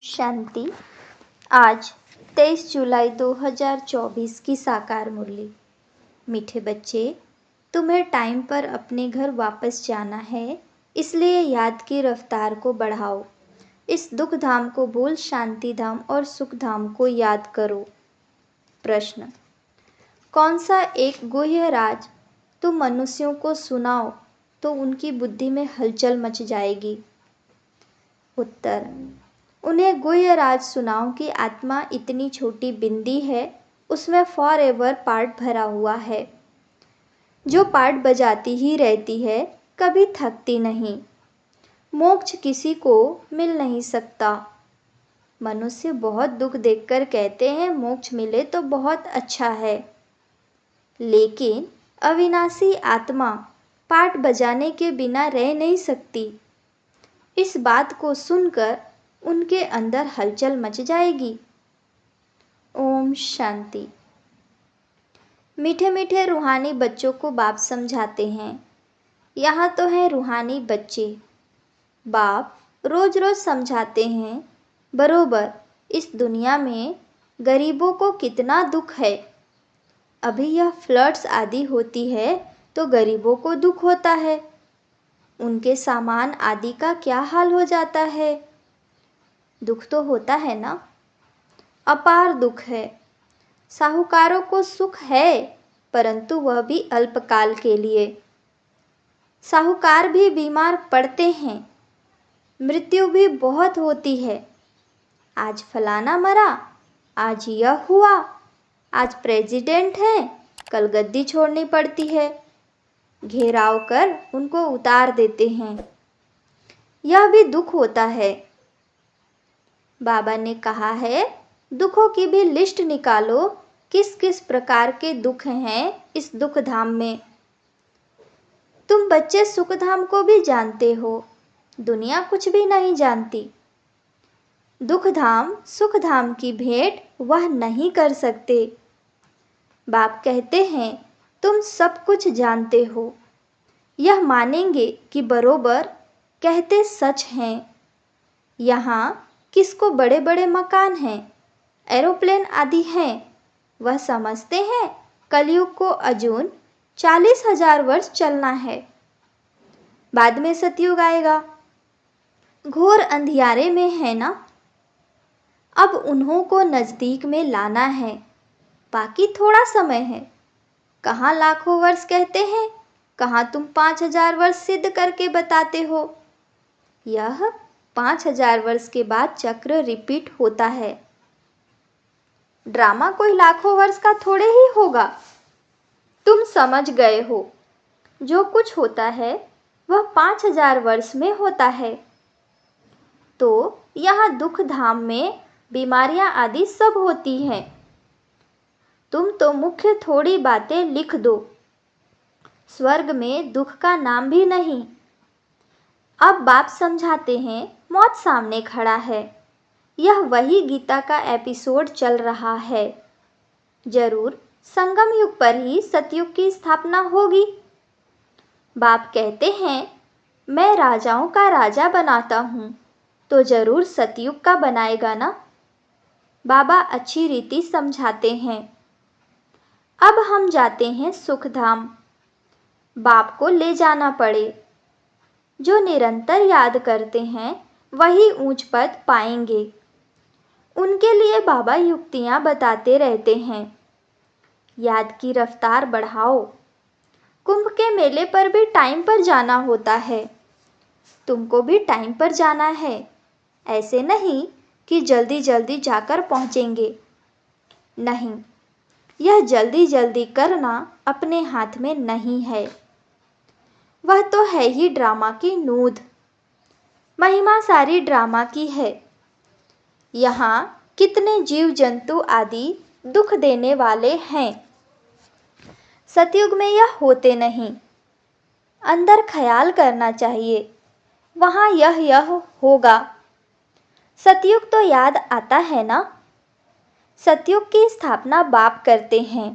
शांति। आज 23 जुलाई 2024 की साकार मुरली। मीठे बच्चे, तुम्हें टाइम पर अपने घर वापस जाना है, इसलिए याद की रफ्तार को बढ़ाओ। इस दुख धाम को भूल शांति धाम और सुख धाम को याद करो। प्रश्न: कौन सा एक गुह्य राज तुम मनुष्यों को सुनाओ तो उनकी बुद्धि में हलचल मच जाएगी? उत्तर: उन्हें गुह्य राज सुनाओ कि आत्मा इतनी छोटी बिंदी है, उसमें फॉर एवर पार्ट भरा हुआ है, जो पार्ट बजाती ही रहती है, कभी थकती नहीं। मोक्ष किसी को मिल नहीं सकता। मनुष्य बहुत दुख देखकर कहते हैं मोक्ष मिले तो बहुत अच्छा है, लेकिन अविनाशी आत्मा पार्ट बजाने के बिना रह नहीं सकती। इस बात को सुनकर उनके अंदर हलचल मच जाएगी। ओम शांति। मीठे मीठे रूहानी बच्चों को बाप समझाते हैं। यहाँ तो हैं रूहानी बच्चे। बाप रोज रोज समझाते हैं, बरोबर इस दुनिया में गरीबों को कितना दुख है। अभी यह फ्लड्स आदि होती है तो गरीबों को दुख होता है। उनके सामान आदि का क्या हाल हो जाता है। दुख तो होता है ना, अपार दुख है। साहूकारों को सुख है, परंतु वह भी अल्पकाल के लिए। साहूकार भी बीमार पड़ते हैं, मृत्यु भी बहुत होती है। आज फलाना मरा, आज यह हुआ, आज प्रेसिडेंट है, कल गद्दी छोड़नी पड़ती है। घेराव कर उनको उतार देते हैं। यह भी दुख होता है। बाबा ने कहा है दुखों की भी लिस्ट निकालो, किस किस प्रकार के दुख हैं इस दुख धाम में। तुम बच्चे सुख धाम को भी जानते हो, दुनिया कुछ भी नहीं जानती। दुख धाम सुख धाम की भेंट वह नहीं कर सकते। बाप कहते हैं तुम सब कुछ जानते हो, यह मानेंगे कि बरोबर कहते सच हैं। यहाँ किसको बड़े बड़े मकान हैं, एरोप्लेन आदि हैं, वह समझते हैं कलयुग को अजून 40,000 वर्ष चलना है, बाद में सतयुग आएगा। घोर अंधियारे में है ना, अब उन्हों को नजदीक में लाना है, बाकी थोड़ा समय है। कहाँ लाखों वर्ष कहते हैं, कहाँ तुम 5,000 वर्ष सिद्ध करके बताते हो। यह 5,000 वर्ष के बाद चक्र रिपीट होता है। ड्रामा कोई लाखों वर्ष का थोड़े ही होगा। तुम समझ गए हो, जो कुछ होता है वह 5,000 वर्ष में होता है। तो यहाँ दुख धाम में बीमारियां आदि सब होती हैं। तुम तो मुख्य थोड़ी बातें लिख दो। स्वर्ग में दुख का नाम भी नहीं। अब बाप समझाते हैं मौत सामने खड़ा है। यह वही गीता का एपिसोड चल रहा है। जरूर संगम युग पर ही सतयुग की स्थापना होगी। बाप कहते हैं मैं राजाओं का राजा बनाता हूँ, तो जरूर सतयुग का बनाएगा ना। बाबा अच्छी रीति समझाते हैं। अब हम जाते हैं सुख धाम। बाप को ले जाना पड़े। जो निरंतर याद करते हैं वही ऊंच पद पाएंगे। उनके लिए बाबा युक्तियां बताते रहते हैं। याद की रफ्तार बढ़ाओ। कुंभ के मेले पर भी टाइम पर जाना होता है। तुमको भी टाइम पर जाना है। ऐसे नहीं कि जल्दी जल्दी जाकर पहुंचेंगे। नहीं, यह जल्दी जल्दी करना अपने हाथ में नहीं है। वह तो है ही ड्रामा की नूद। महिमा सारी ड्रामा की है। यहाँ कितने जीव जंतु आदि दुख देने वाले हैं। सतयुग में यह होते नहीं। अंदर ख्याल करना चाहिए, वहाँ यह होगा। सतयुग तो याद आता है ना। सतयुग की स्थापना बाप करते हैं।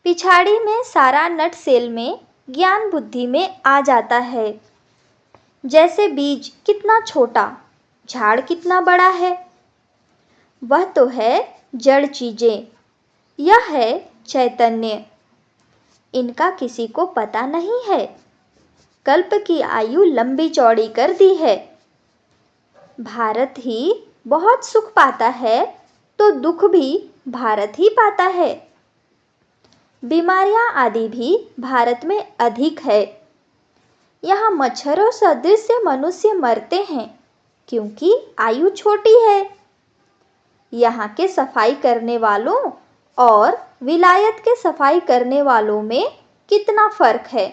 पिछाड़ी में सारा नट सेल में ज्ञान बुद्धि में आ जाता है। जैसे बीज कितना छोटा, झाड़ कितना बड़ा है? वह तो है जड़ चीजें। यह है चैतन्य। इनका किसी को पता नहीं है। कल्प की आयु लंबी चौड़ी कर दी है। भारत ही बहुत सुख पाता है तो दुख भी भारत ही पाता है। बीमारियां आदि भी भारत में अधिक है। यहाँ मच्छरों सदृश से मनुष्य मरते हैं क्योंकि आयु छोटी है। यहाँ के सफाई करने वालों और विलायत के सफाई करने वालों में कितना फर्क है।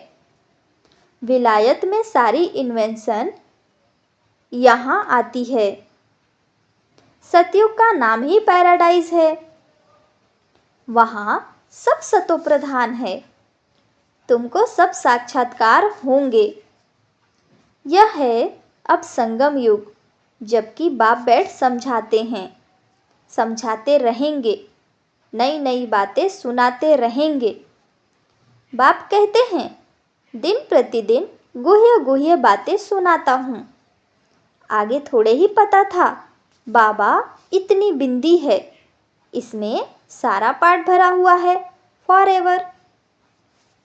विलायत में सारी इन्वेंशन यहाँ आती है। सतयुग का नाम ही पैराडाइज है। वहाँ सब सतोप्रधान है। तुमको सब साक्षात्कार होंगे। यह है अब संगम युग, जबकि बाप बैठ समझाते हैं, समझाते रहेंगे, नई नई बातें सुनाते रहेंगे। बाप कहते हैं दिन प्रतिदिन गुह्य गुह्य बातें सुनाता हूँ। आगे थोड़े ही पता था बाबा इतनी बिंदी है, इसमें सारा पाठ भरा हुआ है फॉर एवर।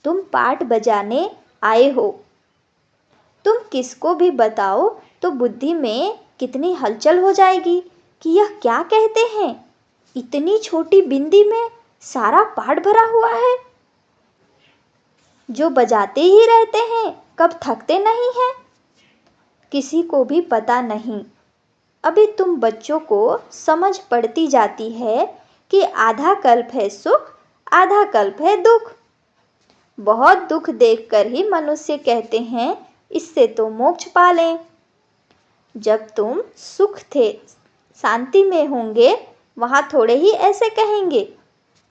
तुम पाठ बजाने आए हो। तुम किसको भी बताओ तो बुद्धि में कितनी हलचल हो जाएगी कि यह क्या कहते हैं, इतनी छोटी बिंदी में सारा पाठ भरा हुआ है। जो बजाते ही रहते हैं, कब थकते नहीं हैं। किसी को भी पता नहीं। अभी तुम बच्चों को समझ पड़ती जाती है कि आधा कल्प है सुख, आधा कल्प है दुख। बहुत दुख देखकर ही मनुष्य कहते हैं इससे तो मोक्ष पा लें। जब तुम सुख थे शांति में होंगे, वहाँ थोड़े ही ऐसे कहेंगे।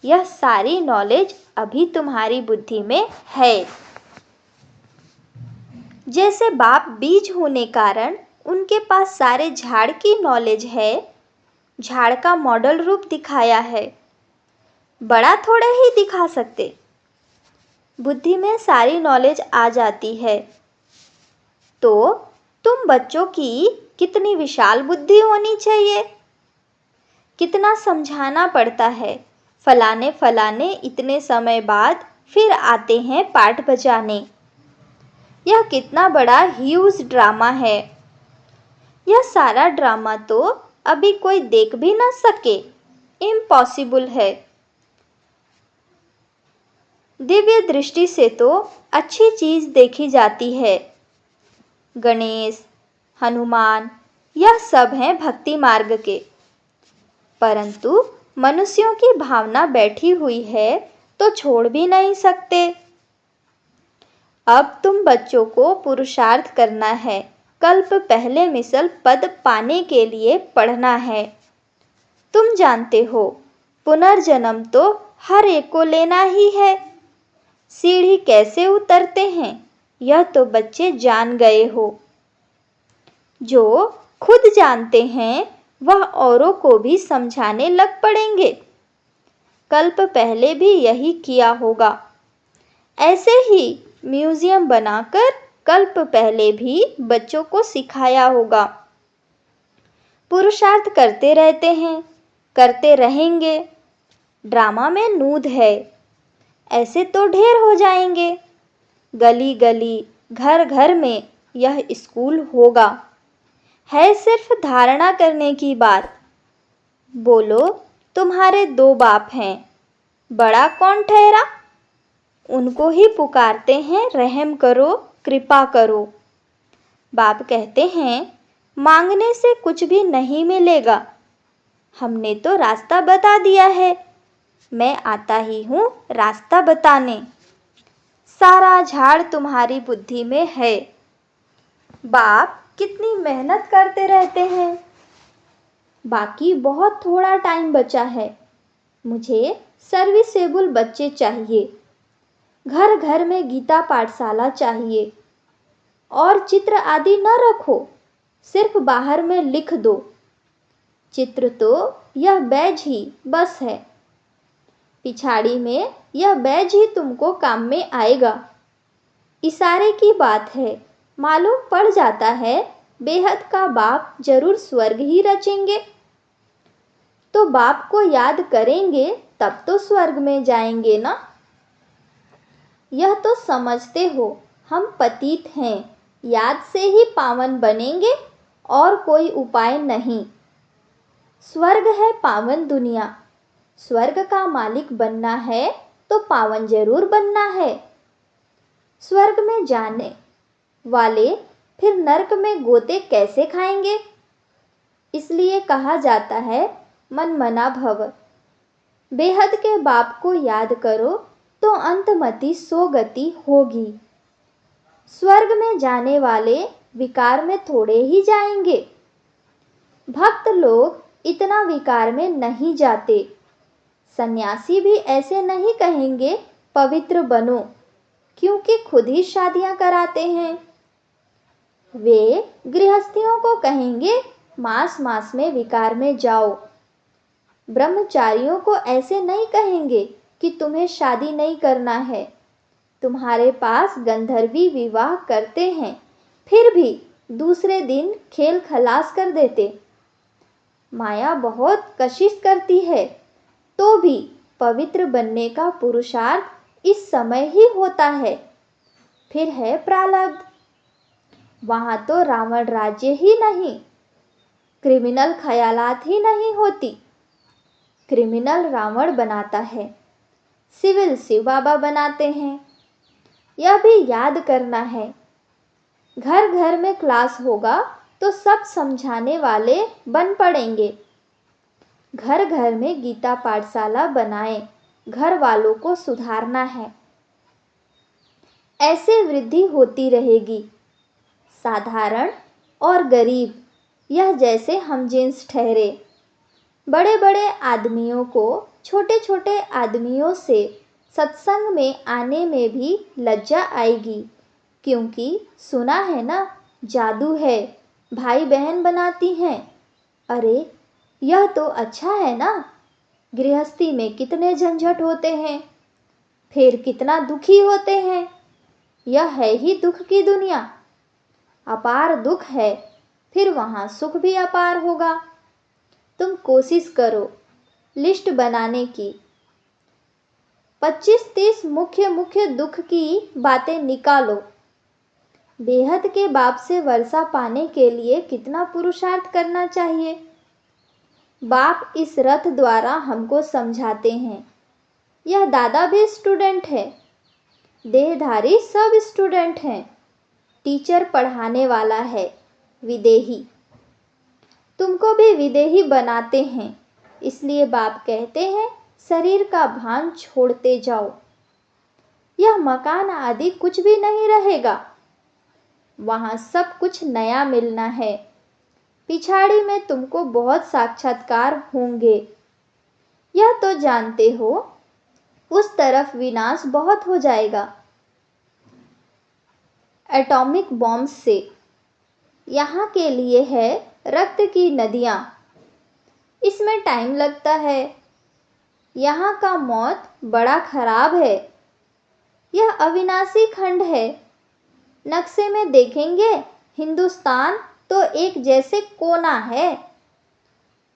यह सारी नॉलेज अभी तुम्हारी बुद्धि में है। जैसे बाप बीज होने कारण उनके पास सारे झाड़ की नॉलेज है, झाड़ का मॉडल रूप दिखाया है। बड़ा थोड़े ही दिखा सकते। बुद्धि में सारी नॉलेज आ जाती है। तो तुम बच्चों की कितनी विशाल बुद्धि होनी चाहिए। कितना समझाना पड़ता है। फलाने फलाने इतने समय बाद फिर आते हैं पाठ बजाने। यह कितना बड़ा ह्यूज ड्रामा है। यह सारा ड्रामा तो अभी कोई देख भी ना सके, इम्पॉसिबल है। दिव्य दृष्टि से तो अच्छी चीज देखी जाती है। गणेश, हनुमान, यह सब हैं भक्ति मार्ग के। परंतु मनुष्यों की भावना बैठी हुई है तो छोड़ भी नहीं सकते। अब तुम बच्चों को पुरुषार्थ करना है। कल्प पहले मिसल पद पाने के लिए पढ़ना है। तुम जानते हो पुनर्जन्म तो हर एक को लेना ही है। सीढ़ी कैसे उतरते हैं यह तो बच्चे जान गए हो। जो खुद जानते हैं वह औरों को भी समझाने लग पड़ेंगे। कल्प पहले भी यही किया होगा। ऐसे ही म्यूजियम बनाकर कल्प पहले भी बच्चों को सिखाया होगा। पुरुषार्थ करते रहते हैं, करते रहेंगे। ड्रामा में नूद है, ऐसे तो ढेर हो जाएंगे। गली गली घर घर में यह स्कूल होगा। है सिर्फ धारणा करने की बात। बोलो तुम्हारे दो बाप हैं, बड़ा कौन ठहरा? उनको ही पुकारते हैं रहम करो, कृपा करो। बाप कहते हैं मांगने से कुछ भी नहीं मिलेगा। हमने तो रास्ता बता दिया है। मैं आता ही हूँ रास्ता बताने। सारा झाड़ तुम्हारी बुद्धि में है। बाप कितनी मेहनत करते रहते हैं। बाकी बहुत थोड़ा टाइम बचा है। मुझे सर्विसेबल बच्चे चाहिए। घर घर में गीता पाठशाला चाहिए। और चित्र आदि न रखो, सिर्फ बाहर में लिख दो। चित्र तो यह बैज ही बस है। पिछाड़ी में यह बैज ही तुमको काम में आएगा। इशारे की बात है, मालूम पड़ जाता है बेहद का बाप जरूर स्वर्ग ही रचेंगे। तो बाप को याद करेंगे तब तो स्वर्ग में जाएंगे ना। यह तो समझते हो हम पतित हैं, याद से ही पावन बनेंगे और कोई उपाय नहीं। स्वर्ग है पावन दुनिया, स्वर्ग का मालिक बनना है तो पावन जरूर बनना है। स्वर्ग में जाने वाले फिर नरक में गोते कैसे खाएंगे? इसलिए कहा जाता है मन मना भव। बेहद के बाप को याद करो तो अंतमति सो गति होगी। स्वर्ग में जाने वाले विकार में थोड़े ही जाएंगे। भक्त लोग इतना विकार में नहीं जाते। सन्यासी भी ऐसे नहीं कहेंगे पवित्र बनो, क्योंकि खुद ही शादियां कराते हैं। वे गृहस्थियों को कहेंगे मास मास में विकार में जाओ। ब्रह्मचारियों को ऐसे नहीं कहेंगे कि तुम्हें शादी नहीं करना है। तुम्हारे पास गंधर्वी विवाह करते हैं, फिर भी दूसरे दिन खेल खलास कर देते। माया बहुत कशिश करती है, तो भी पवित्र बनने का पुरुषार्थ इस समय ही होता है। फिर है प्रारब्ध, वहां तो रावण राज्य ही नहीं, क्रिमिनल ख्यालात ही नहीं होती। क्रिमिनल रावण बनाता है, सिविल शिव बाबा बनाते हैं। यह भी याद करना है। घर घर में क्लास होगा तो सब समझाने वाले बन पड़ेंगे। घर घर में गीता पाठशाला बनाएं, घर वालों को सुधारना है। ऐसे वृद्धि होती रहेगी। साधारण और गरीब यह जैसे हम जिन्स ठहरे। बड़े बड़े आदमियों को छोटे छोटे आदमियों से सत्संग में आने में भी लज्जा आएगी, क्योंकि सुना है ना जादू है, भाई बहन बनाती हैं। अरे यह तो अच्छा है ना। गृहस्थी में कितने झंझट होते हैं, फिर कितना दुखी होते हैं। यह है ही दुख की दुनिया। अपार दुख है, फिर वहाँ सुख भी अपार होगा। तुम कोशिश करो लिस्ट बनाने की। 25-30 मुख्य मुख्य दुख की बातें निकालो। बेहद के बाप से वर्षा पाने के लिए कितना पुरुषार्थ करना चाहिए। बाप इस रथ द्वारा हमको समझाते हैं। यह दादा भी स्टूडेंट है, देहधारी सब स्टूडेंट हैं। टीचर पढ़ाने वाला है विदेही। तुमको भी विदेही बनाते हैं, इसलिए बाप कहते हैं शरीर का भान छोड़ते जाओ। यह मकान आदि कुछ भी नहीं रहेगा, वहाँ सब कुछ नया मिलना है। पिछाड़ी में तुमको बहुत साक्षात्कार होंगे, यह तो जानते हो। उस तरफ विनाश बहुत हो जाएगा एटॉमिक बॉम्ब से। यहाँ के लिए है रक्त की नदियाँ, इसमें टाइम लगता है। यहाँ का मौत बड़ा खराब है। यह अविनाशी खंड है। नक्शे में देखेंगे हिंदुस्तान तो एक जैसे कोना है।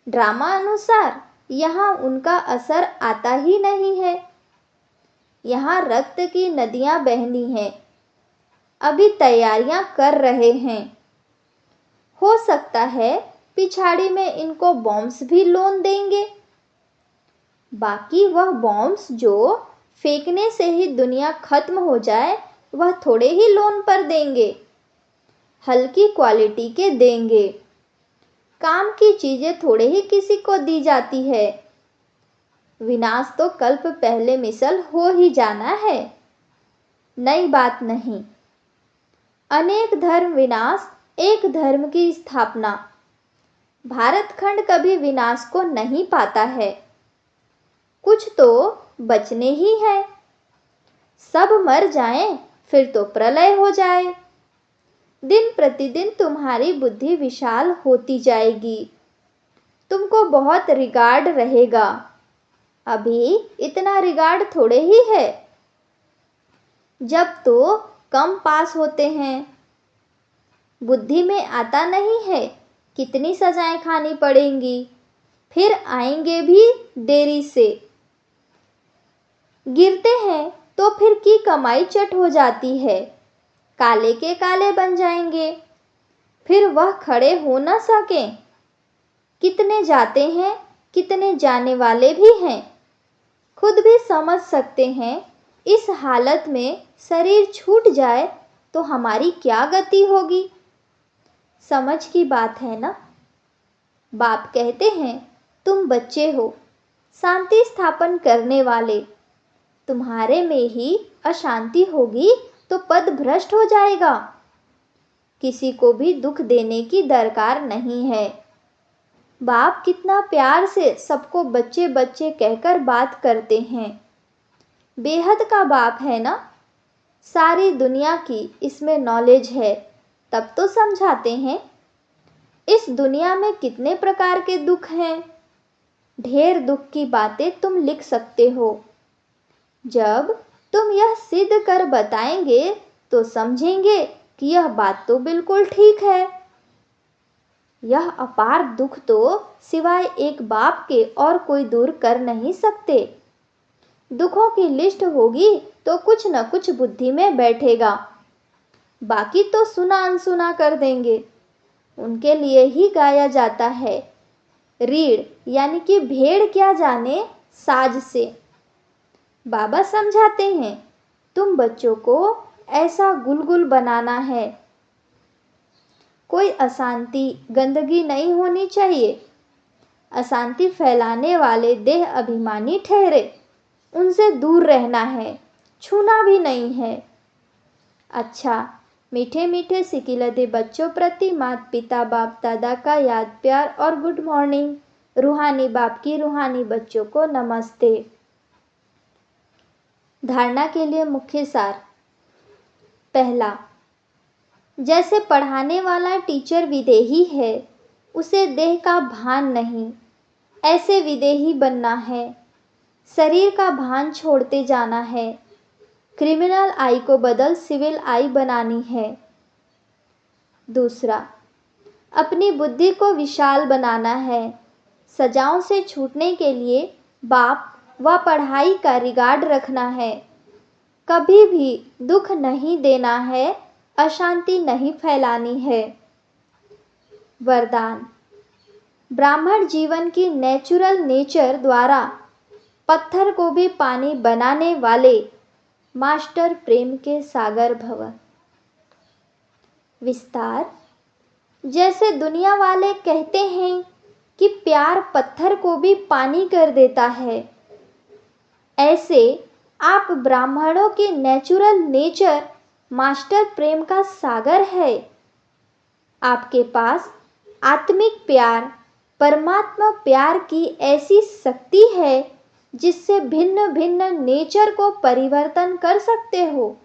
ड्रामा अनुसार यहाँ उनका असर आता ही नहीं है। यहाँ रक्त की नदियाँ बहनी हैं। अभी तैयारियां कर रहे हैं। हो सकता है पिछाड़ी में इनको बॉम्ब्स भी लोन देंगे। बाकी वह बॉम्ब्स जो फेंकने से ही दुनिया खत्म हो जाए, वह थोड़े ही लोन पर देंगे, हल्की क्वालिटी के देंगे। काम की चीजें थोड़े ही किसी को दी जाती है। विनाश तो कल्प पहले मिसल हो ही जाना है, नई बात नहीं। अनेक धर्म विनाश, एक धर्म की स्थापना। भारत खंड कभी विनाश को नहीं पाता है। कुछ तो बचने ही है। सब मर जाएं, फिर तो प्रलय हो जाए। दिन प्रतिदिन तुम्हारी बुद्धि विशाल होती जाएगी। तुमको बहुत रिगार्ड रहेगा। अभी इतना रिगार्ड थोड़े ही है। जब तो कम पास होते हैं। बुद्धि में आता नहीं है कितनी सजाएं खानी पड़ेंगी, फिर आएंगे भी देरी से। गिरते हैं तो फिर की कमाई चट हो जाती है, काले के काले बन जाएंगे, फिर वह खड़े हो न सकें। कितने जाते हैं, कितने जाने वाले भी हैं। खुद भी समझ सकते हैं, इस हालत में शरीर छूट जाए तो हमारी क्या गति होगी। समझ की बात है ना। बाप कहते हैं, तुम बच्चे हो, शांति स्थापन करने वाले। तुम्हारे में ही अशांति होगी तो पद भ्रष्ट हो जाएगा। किसी को भी दुख देने की दरकार नहीं है। बाप कितना प्यार से सबको बच्चे बच्चे कहकर बात करते हैं। बेहद का बाप है ना। सारी दुनिया की इसमें नॉलेज है, तब तो समझाते हैं। इस दुनिया में कितने प्रकार के दुख हैं। ढेर दुख की बातें तुम लिख सकते हो। जब तुम यह सिद्ध कर बताएंगे तो समझेंगे कि यह बात तो बिल्कुल ठीक है। यह अपार दुख तो सिवाय एक बाप के और कोई दूर कर नहीं सकते। दुखों की लिस्ट होगी तो कुछ न कुछ बुद्धि में बैठेगा, बाकी तो सुना अनसुना कर देंगे। उनके लिए ही गाया जाता है, रीढ़ यानी कि भेड़ क्या जाने साज से। बाबा समझाते हैं, तुम बच्चों को ऐसा गुलगुल बनाना है। कोई अशांति गंदगी नहीं होनी चाहिए। अशांति फैलाने वाले देह अभिमानी ठहरे, उनसे दूर रहना है, छूना भी नहीं है। अच्छा, मीठे मीठे सिकिलदे बच्चों प्रति माता पिता बाप दादा का याद प्यार और गुड मॉर्निंग। रूहानी बाप की रूहानी बच्चों को नमस्ते। धारणा के लिए मुख्य सार। पहला, जैसे पढ़ाने वाला टीचर विदेही है, उसे देह का भान नहीं, ऐसे विदेही बनना है। शरीर का भान छोड़ते जाना है। क्रिमिनल आई को बदल सिविल आई बनानी है। दूसरा, अपनी बुद्धि को विशाल बनाना है। सजाओं से छूटने के लिए बाप व पढ़ाई का रिगार्ड रखना है। कभी भी दुख नहीं देना है, अशांति नहीं फैलानी है। वरदान, ब्राह्मण जीवन की नेचुरल नेचर द्वारा पत्थर को भी पानी बनाने वाले मास्टर प्रेम के सागर भव। विस्तार, जैसे दुनिया वाले कहते हैं कि प्यार पत्थर को भी पानी कर देता है, ऐसे आप ब्राह्मणों के नेचुरल नेचर मास्टर प्रेम का सागर है। आपके पास आत्मिक प्यार, परमात्मा प्यार की ऐसी शक्ति है जिससे भिन्न भिन्न नेचर को परिवर्तन कर सकते हो।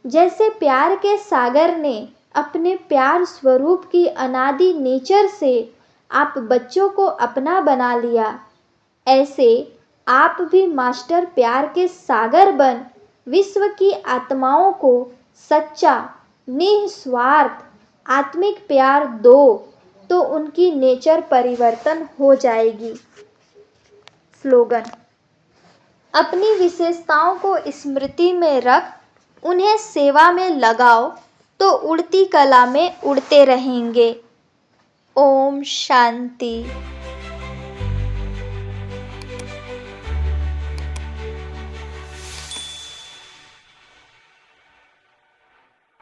जैसे प्यार के सागर ने अपने प्यार स्वरूप की अनादि नेचर से आप बच्चों को अपना बना लिया, ऐसे आप भी मास्टर प्यार के सागर बन विश्व की आत्माओं को सच्चा निस्वार्थ आत्मिक प्यार दो, तो उनकी नेचर परिवर्तन हो जाएगी। स्लोगन, अपनी विशेषताओं को स्मृति में रख उन्हें सेवा में लगाओ तो उड़ती कला में उड़ते रहेंगे। ओम शांति।